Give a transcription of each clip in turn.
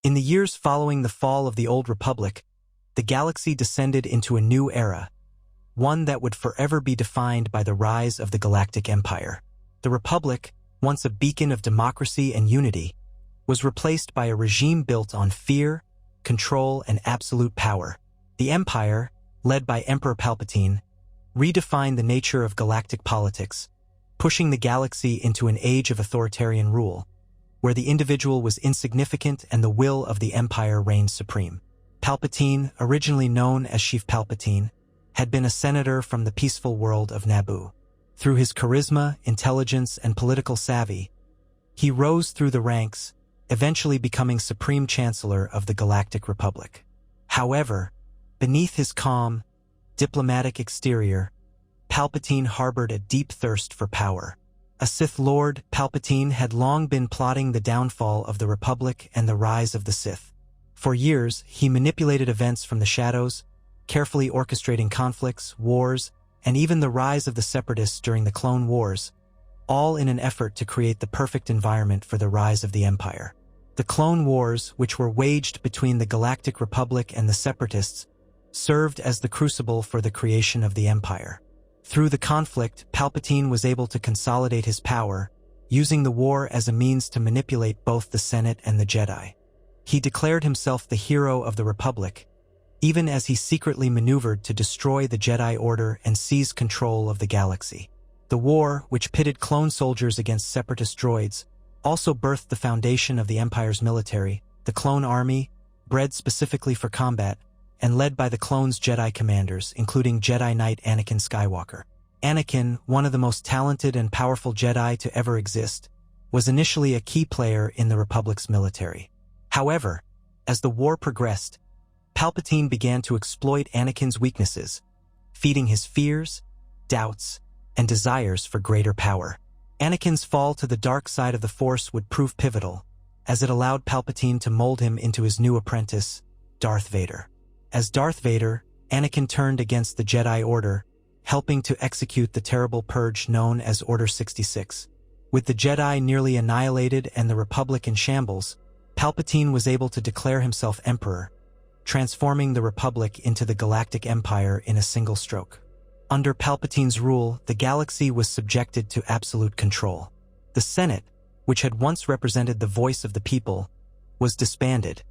In the years following the fall of the Old Republic, the galaxy descended into a new era, one that would forever be defined by the rise of the Galactic Empire. The Republic, once a beacon of democracy and unity, was replaced by a regime built on fear, control, and absolute power. The Empire, led by Emperor Palpatine, redefined the nature of galactic politics, pushing the galaxy into an age of authoritarian rule, where the individual was insignificant and the will of the Empire reigned supreme. Palpatine, originally known as Chief Palpatine, had been a senator from the peaceful world of Naboo. Through his charisma, intelligence, and political savvy, he rose through the ranks, eventually becoming Supreme Chancellor of the Galactic Republic. However, beneath his calm, diplomatic exterior, Palpatine harbored a deep thirst for power. A Sith Lord, Palpatine had long been plotting the downfall of the Republic and the rise of the Sith. For years, he manipulated events from the shadows, carefully orchestrating conflicts, wars, and even the rise of the Separatists during the Clone Wars, all in an effort to create the perfect environment for the rise of the Empire. The Clone Wars, which were waged between the Galactic Republic and the Separatists, served as the crucible for the creation of the Empire. Through the conflict, Palpatine was able to consolidate his power, using the war as a means to manipulate both the Senate and the Jedi. He declared himself the hero of the Republic, even as he secretly maneuvered to destroy the Jedi Order and seize control of the galaxy. The war, which pitted clone soldiers against separatist droids, also birthed the foundation of the Empire's military, the Clone Army, bred specifically for combat, and led by the clones' Jedi commanders, including Jedi Knight Anakin Skywalker. Anakin, one of the most talented and powerful Jedi to ever exist, was initially a key player in the Republic's military. However, as the war progressed, Palpatine began to exploit Anakin's weaknesses, feeding his fears, doubts, and desires for greater power. Anakin's fall to the dark side of the Force would prove pivotal, as it allowed Palpatine to mold him into his new apprentice, Darth Vader. As Darth Vader, Anakin turned against the Jedi Order, helping to execute the terrible purge known as Order 66. With the Jedi nearly annihilated and the Republic in shambles, Palpatine was able to declare himself Emperor, transforming the Republic into the Galactic Empire in a single stroke. Under Palpatine's rule, the galaxy was subjected to absolute control. The Senate, which had once represented the voice of the people, was disbanded,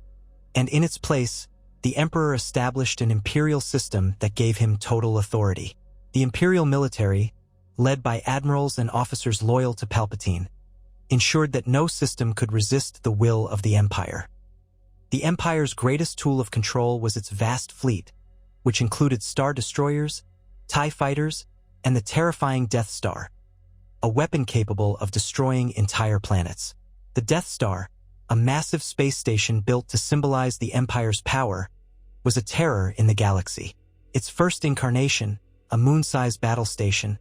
and in its place, the Emperor established an imperial system that gave him total authority. The imperial military, led by admirals and officers loyal to Palpatine, ensured that no system could resist the will of the Empire. The Empire's greatest tool of control was its vast fleet, which included Star Destroyers, TIE Fighters, and the terrifying Death Star, a weapon capable of destroying entire planets. The Death Star, a massive space station built to symbolize the Empire's power, was a terror in the galaxy. Its first incarnation, a moon-sized battle station,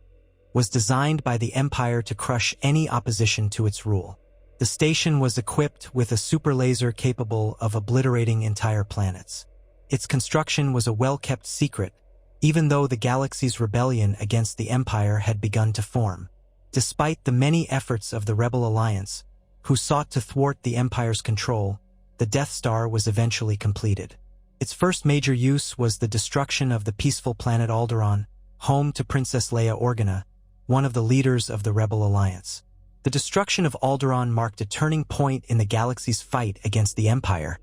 was designed by the Empire to crush any opposition to its rule. The station was equipped with a super laser capable of obliterating entire planets. Its construction was a well-kept secret, even though the galaxy's rebellion against the Empire had begun to form. Despite the many efforts of the Rebel Alliance, who sought to thwart the Empire's control, the Death Star was eventually completed. Its first major use was the destruction of the peaceful planet Alderaan, home to Princess Leia Organa, one of the leaders of the Rebel Alliance. The destruction of Alderaan marked a turning point in the galaxy's fight against the Empire,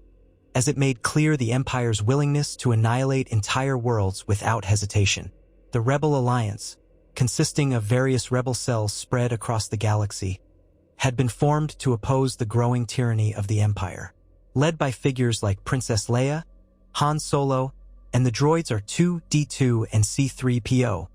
as it made clear the Empire's willingness to annihilate entire worlds without hesitation. The Rebel Alliance, consisting of various rebel cells spread across the galaxy, had been formed to oppose the growing tyranny of the Empire. Led by figures like Princess Leia, Han Solo, and the droids R2-D2 and C-3PO,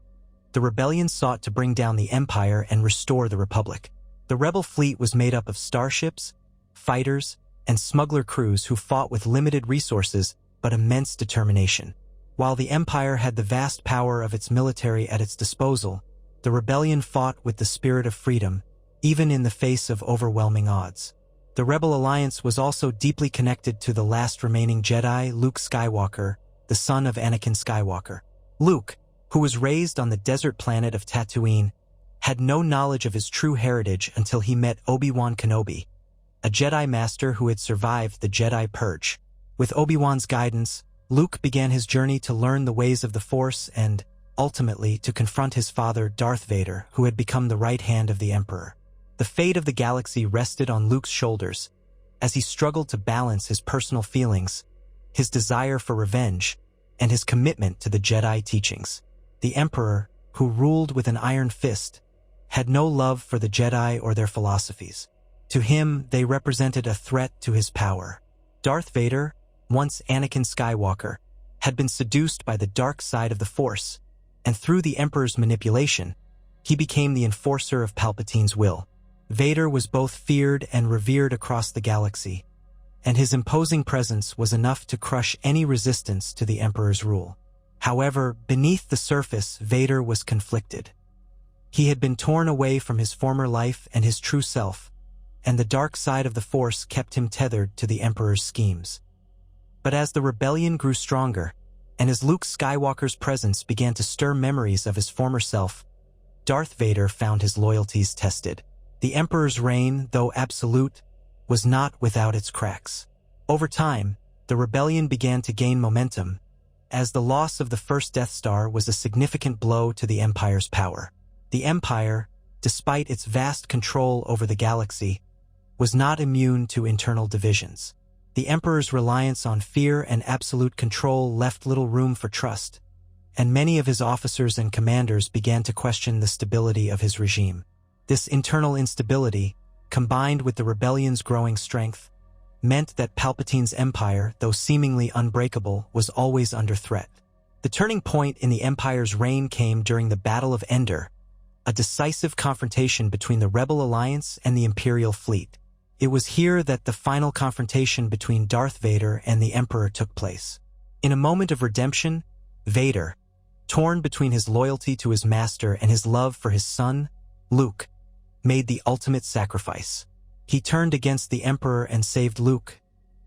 the rebellion sought to bring down the Empire and restore the Republic. The rebel fleet was made up of starships, fighters, and smuggler crews who fought with limited resources but immense determination. While the Empire had the vast power of its military at its disposal, the rebellion fought with the spirit of freedom, even in the face of overwhelming odds. The Rebel Alliance was also deeply connected to the last remaining Jedi, Luke Skywalker, the son of Anakin Skywalker. Luke, who was raised on the desert planet of Tatooine, had no knowledge of his true heritage until he met Obi-Wan Kenobi, a Jedi Master who had survived the Jedi Purge. With Obi-Wan's guidance, Luke began his journey to learn the ways of the Force and, ultimately, to confront his father, Darth Vader, who had become the right hand of the Emperor. The fate of the galaxy rested on Luke's shoulders as he struggled to balance his personal feelings, his desire for revenge, and his commitment to the Jedi teachings. The Emperor, who ruled with an iron fist, had no love for the Jedi or their philosophies. To him, they represented a threat to his power. Darth Vader, once Anakin Skywalker, had been seduced by the dark side of the Force, and through the Emperor's manipulation, he became the enforcer of Palpatine's will. Vader was both feared and revered across the galaxy, and his imposing presence was enough to crush any resistance to the Emperor's rule. However, beneath the surface, Vader was conflicted. He had been torn away from his former life and his true self, and the dark side of the Force kept him tethered to the Emperor's schemes. But as the rebellion grew stronger, and as Luke Skywalker's presence began to stir memories of his former self, Darth Vader found his loyalties tested. The Emperor's reign, though absolute, was not without its cracks. Over time, the rebellion began to gain momentum, as the loss of the first Death Star was a significant blow to the Empire's power. The Empire, despite its vast control over the galaxy, was not immune to internal divisions. The Emperor's reliance on fear and absolute control left little room for trust, and many of his officers and commanders began to question the stability of his regime. This internal instability, combined with the rebellion's growing strength, meant that Palpatine's empire, though seemingly unbreakable, was always under threat. The turning point in the Empire's reign came during the Battle of Endor, a decisive confrontation between the Rebel Alliance and the Imperial fleet. It was here that the final confrontation between Darth Vader and the Emperor took place. In a moment of redemption, Vader, torn between his loyalty to his master and his love for his son, Luke, made the ultimate sacrifice. He turned against the Emperor and saved Luke,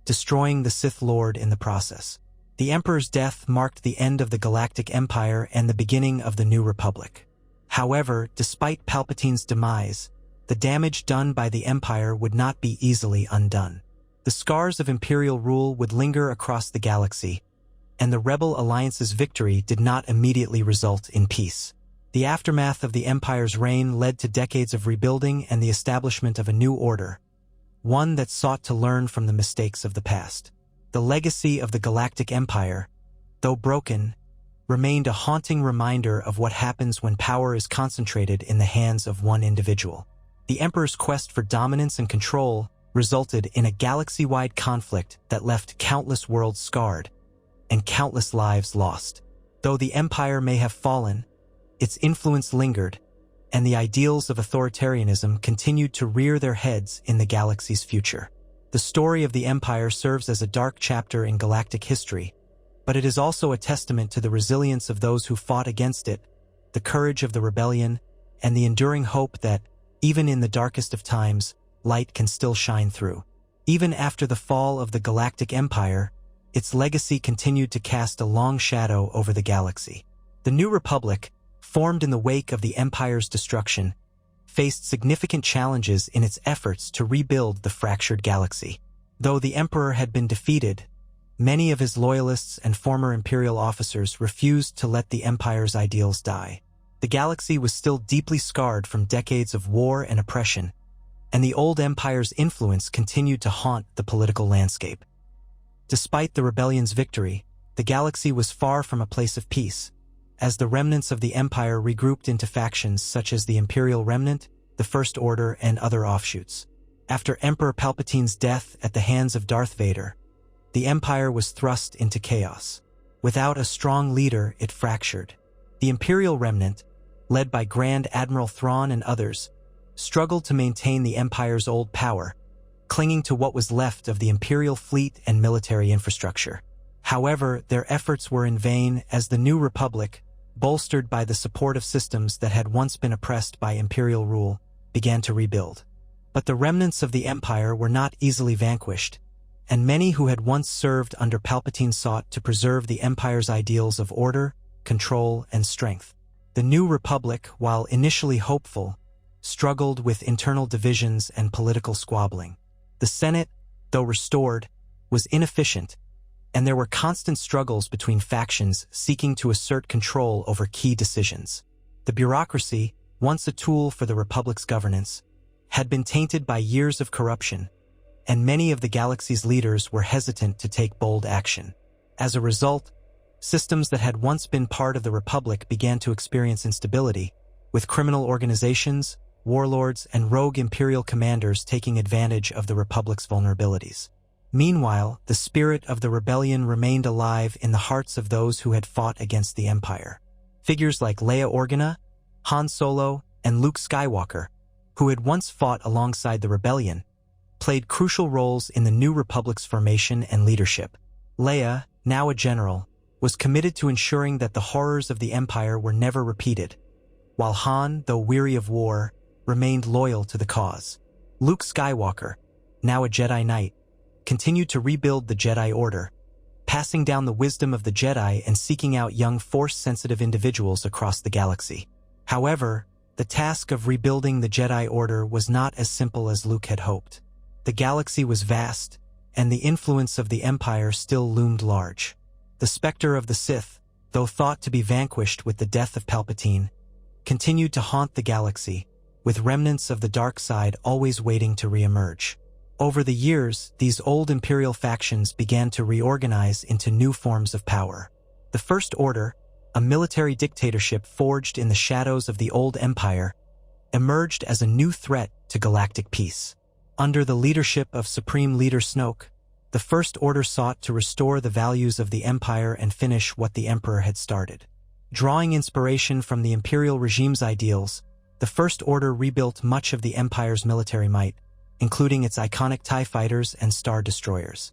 destroying the Sith Lord in the process. The Emperor's death marked the end of the Galactic Empire and the beginning of the New Republic. However, despite Palpatine's demise, the damage done by the Empire would not be easily undone. The scars of Imperial rule would linger across the galaxy, and the Rebel Alliance's victory did not immediately result in peace. The aftermath of the Empire's reign led to decades of rebuilding and the establishment of a new order, one that sought to learn from the mistakes of the past. The legacy of the Galactic Empire, though broken, remained a haunting reminder of what happens when power is concentrated in the hands of one individual. The Emperor's quest for dominance and control resulted in a galaxy-wide conflict that left countless worlds scarred and countless lives lost. Though the Empire may have fallen, its influence lingered, and the ideals of authoritarianism continued to rear their heads in the galaxy's future. The story of the Empire serves as a dark chapter in galactic history, but it is also a testament to the resilience of those who fought against it, the courage of the rebellion, and the enduring hope that, even in the darkest of times, light can still shine through. Even after the fall of the Galactic Empire, its legacy continued to cast a long shadow over the galaxy. The New Republic, formed in the wake of the Empire's destruction, faced significant challenges in its efforts to rebuild the fractured galaxy. Though the Emperor had been defeated, many of his loyalists and former Imperial officers refused to let the Empire's ideals die. The galaxy was still deeply scarred from decades of war and oppression, and the old Empire's influence continued to haunt the political landscape. Despite the rebellion's victory, the galaxy was far from a place of peace, as the remnants of the Empire regrouped into factions such as the Imperial Remnant, the First Order, and other offshoots. After Emperor Palpatine's death at the hands of Darth Vader, the Empire was thrust into chaos. Without a strong leader, it fractured. The Imperial Remnant, led by Grand Admiral Thrawn and others, struggled to maintain the Empire's old power, clinging to what was left of the Imperial fleet and military infrastructure. However, their efforts were in vain as the New Republic, bolstered by the support of systems that had once been oppressed by Imperial rule, began to rebuild. But the remnants of the Empire were not easily vanquished, and many who had once served under Palpatine sought to preserve the Empire's ideals of order, control, and strength. The New Republic, while initially hopeful, struggled with internal divisions and political squabbling. The Senate, though restored, was inefficient, and there were constant struggles between factions seeking to assert control over key decisions. The bureaucracy, once a tool for the Republic's governance, had been tainted by years of corruption, and many of the galaxy's leaders were hesitant to take bold action. As a result, systems that had once been part of the Republic began to experience instability, with criminal organizations, warlords, and rogue Imperial commanders taking advantage of the Republic's vulnerabilities. Meanwhile, the spirit of the rebellion remained alive in the hearts of those who had fought against the Empire. Figures like Leia Organa, Han Solo, and Luke Skywalker, who had once fought alongside the rebellion, played crucial roles in the new Republic's formation and leadership. Leia, now a general, was committed to ensuring that the horrors of the Empire were never repeated, while Han, though weary of war, remained loyal to the cause. Luke Skywalker, now a Jedi Knight, continued to rebuild the Jedi Order, passing down the wisdom of the Jedi and seeking out young Force-sensitive individuals across the galaxy. However, the task of rebuilding the Jedi Order was not as simple as Luke had hoped. The galaxy was vast, and the influence of the Empire still loomed large. The specter of the Sith, though thought to be vanquished with the death of Palpatine, continued to haunt the galaxy, with remnants of the dark side always waiting to re-emerge. Over the years, these old Imperial factions began to reorganize into new forms of power. The First Order, a military dictatorship forged in the shadows of the old Empire, emerged as a new threat to galactic peace. Under the leadership of Supreme Leader Snoke, the First Order sought to restore the values of the Empire and finish what the Emperor had started. Drawing inspiration from the Imperial regime's ideals, the First Order rebuilt much of the Empire's military might, including its iconic TIE fighters and Star Destroyers.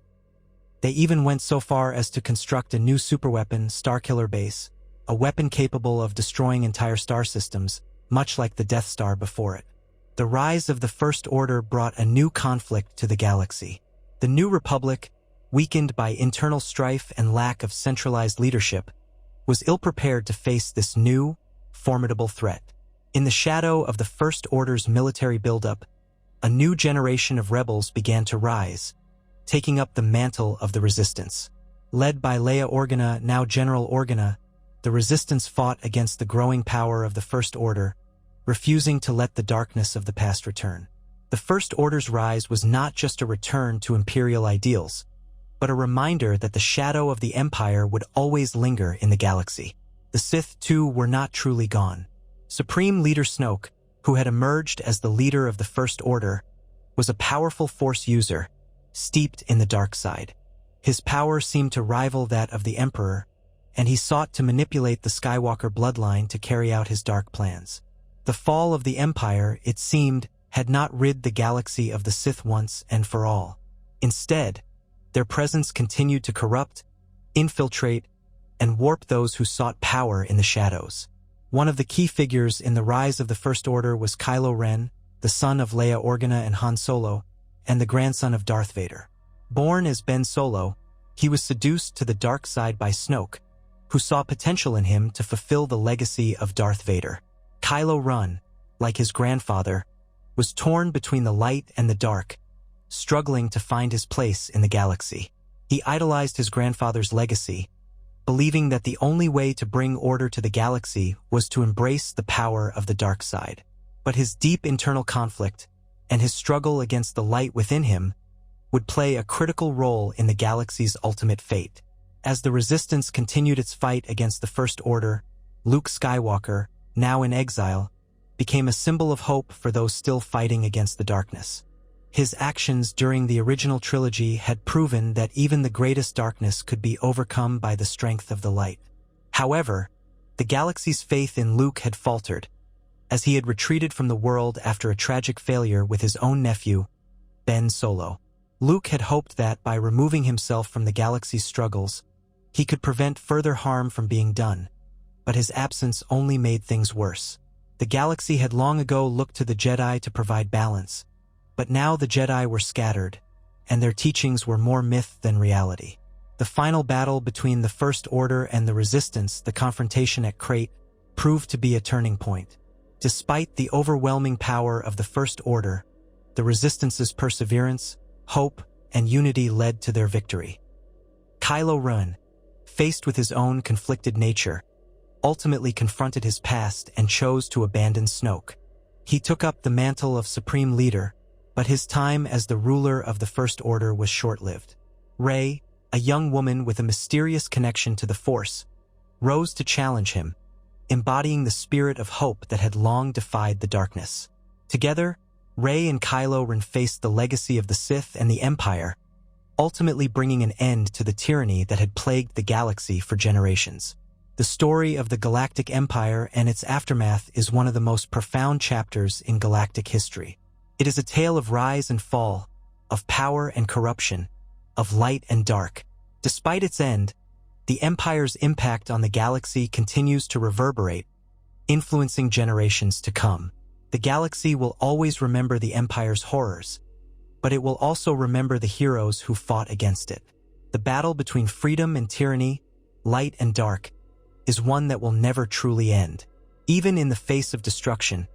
They even went so far as to construct a new superweapon, Starkiller Base, a weapon capable of destroying entire star systems, much like the Death Star before it. The rise of the First Order brought a new conflict to the galaxy. The New Republic, weakened by internal strife and lack of centralized leadership, was ill-prepared to face this new, formidable threat. In the shadow of the First Order's military buildup, a new generation of rebels began to rise, taking up the mantle of the Resistance. Led by Leia Organa, now General Organa, the Resistance fought against the growing power of the First Order, refusing to let the darkness of the past return. The First Order's rise was not just a return to Imperial ideals, but a reminder that the shadow of the Empire would always linger in the galaxy. The Sith, too, were not truly gone. Supreme Leader Snoke, who had emerged as the leader of the First Order, was a powerful Force user, steeped in the dark side. His power seemed to rival that of the Emperor, and he sought to manipulate the Skywalker bloodline to carry out his dark plans. The fall of the Empire, it seemed, had not rid the galaxy of the Sith once and for all. Instead, their presence continued to corrupt, infiltrate, and warp those who sought power in the shadows. One of the key figures in the rise of the First Order was Kylo Ren, the son of Leia Organa and Han Solo, and the grandson of Darth Vader. Born as Ben Solo, he was seduced to the dark side by Snoke, who saw potential in him to fulfill the legacy of Darth Vader. Kylo Ren, like his grandfather, was torn between the light and the dark, struggling to find his place in the galaxy. He idolized his grandfather's legacy, believing that the only way to bring order to the galaxy was to embrace the power of the dark side. But his deep internal conflict and his struggle against the light within him would play a critical role in the galaxy's ultimate fate. As the Resistance continued its fight against the First Order, Luke Skywalker, now in exile, became a symbol of hope for those still fighting against the darkness. His actions during the original trilogy had proven that even the greatest darkness could be overcome by the strength of the light. However, the galaxy's faith in Luke had faltered, as he had retreated from the world after a tragic failure with his own nephew, Ben Solo. Luke had hoped that by removing himself from the galaxy's struggles, he could prevent further harm from being done, but his absence only made things worse. The galaxy had long ago looked to the Jedi to provide balance, but now the Jedi were scattered, and their teachings were more myth than reality. The final battle between the First Order and the Resistance, the confrontation at Crait, proved to be a turning point. Despite the overwhelming power of the First Order, the Resistance's perseverance, hope, and unity led to their victory. Kylo Ren, faced with his own conflicted nature, ultimately confronted his past and chose to abandon Snoke. He took up the mantle of Supreme Leader, but his time as the ruler of the First Order was short-lived. Rey, a young woman with a mysterious connection to the Force, rose to challenge him, embodying the spirit of hope that had long defied the darkness. Together, Rey and Kylo Ren faced the legacy of the Sith and the Empire, ultimately bringing an end to the tyranny that had plagued the galaxy for generations. The story of the Galactic Empire and its aftermath is one of the most profound chapters in galactic history. It is a tale of rise and fall, of power and corruption, of light and dark. Despite its end, the Empire's impact on the galaxy continues to reverberate, influencing generations to come. The galaxy will always remember the Empire's horrors, but it will also remember the heroes who fought against it. The battle between freedom and tyranny, light and dark, is one that will never truly end. Even in the face of destruction,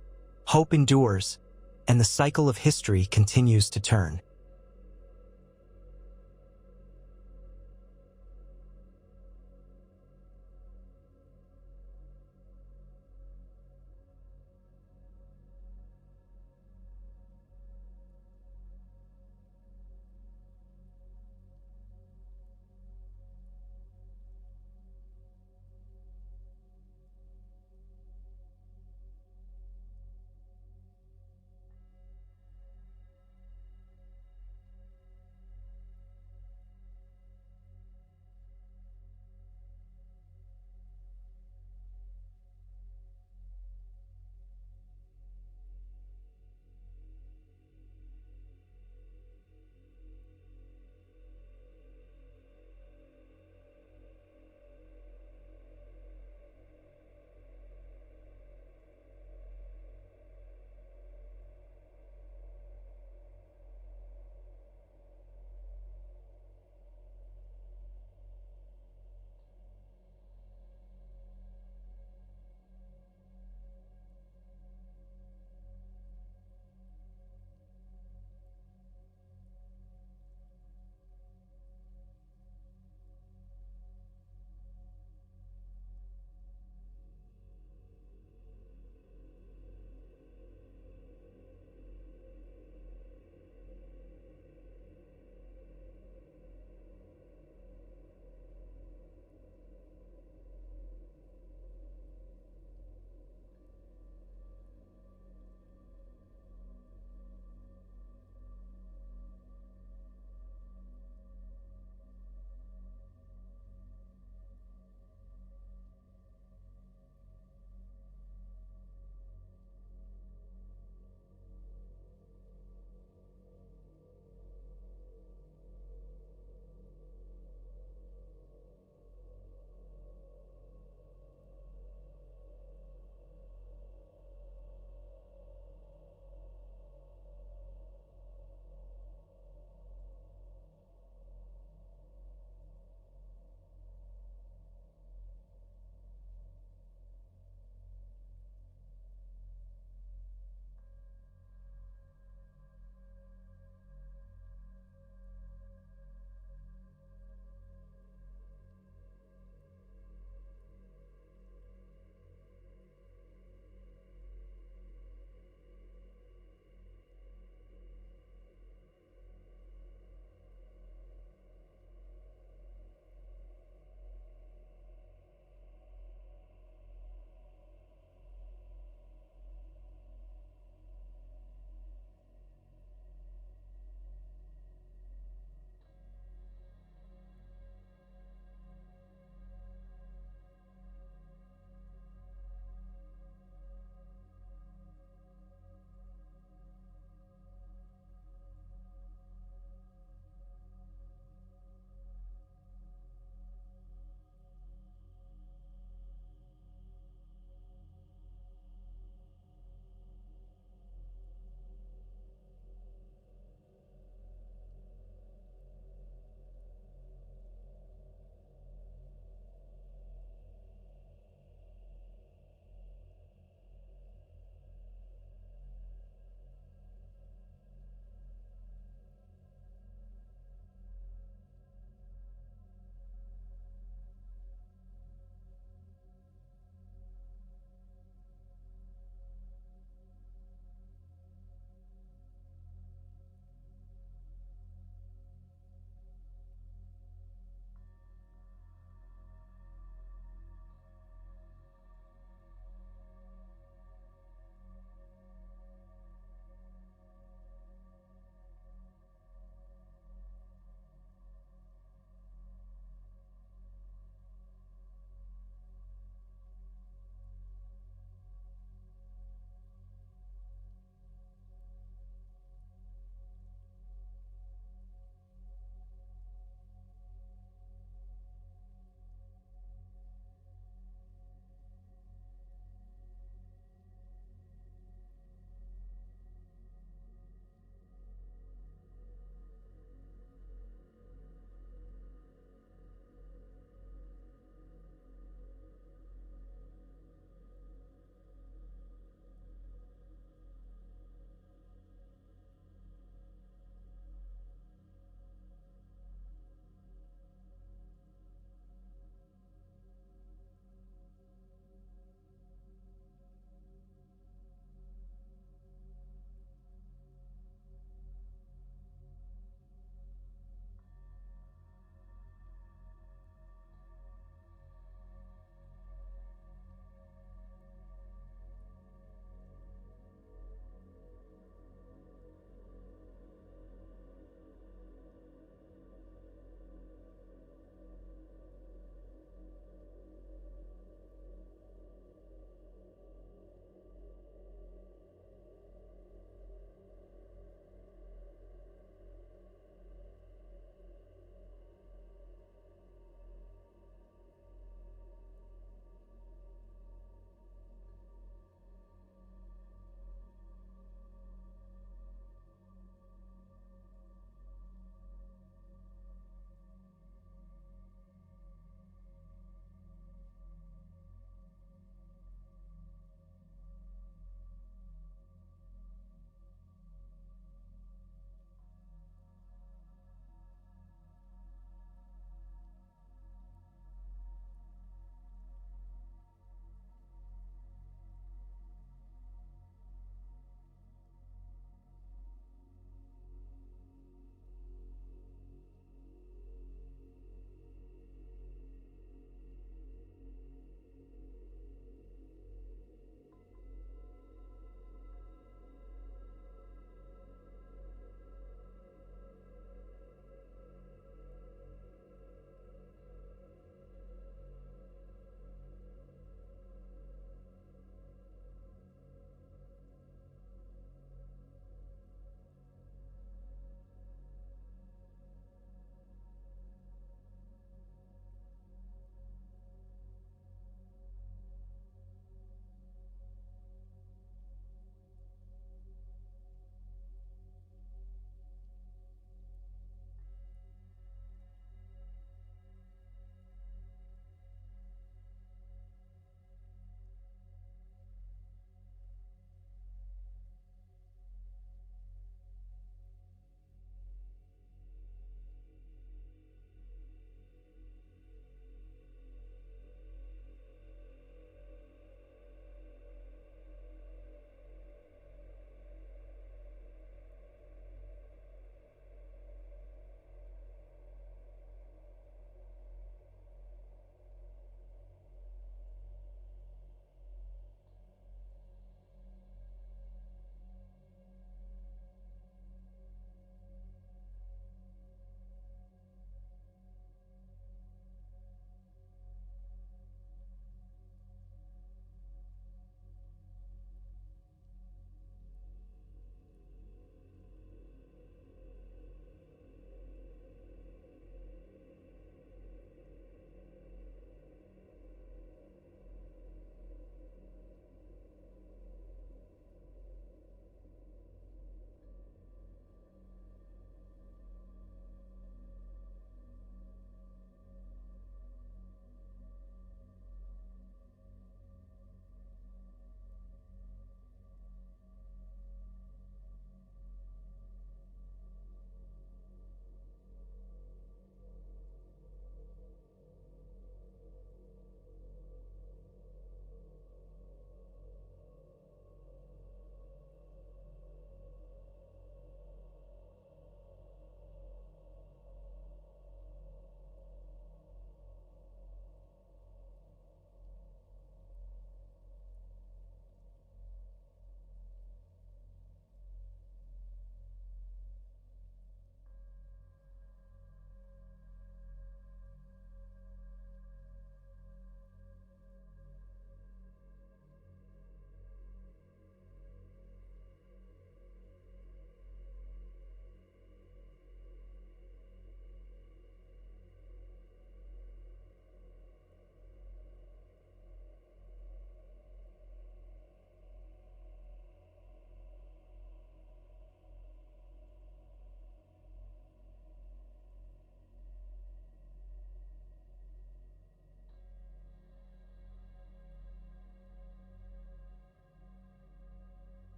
hope endures, and the cycle of history continues to turn.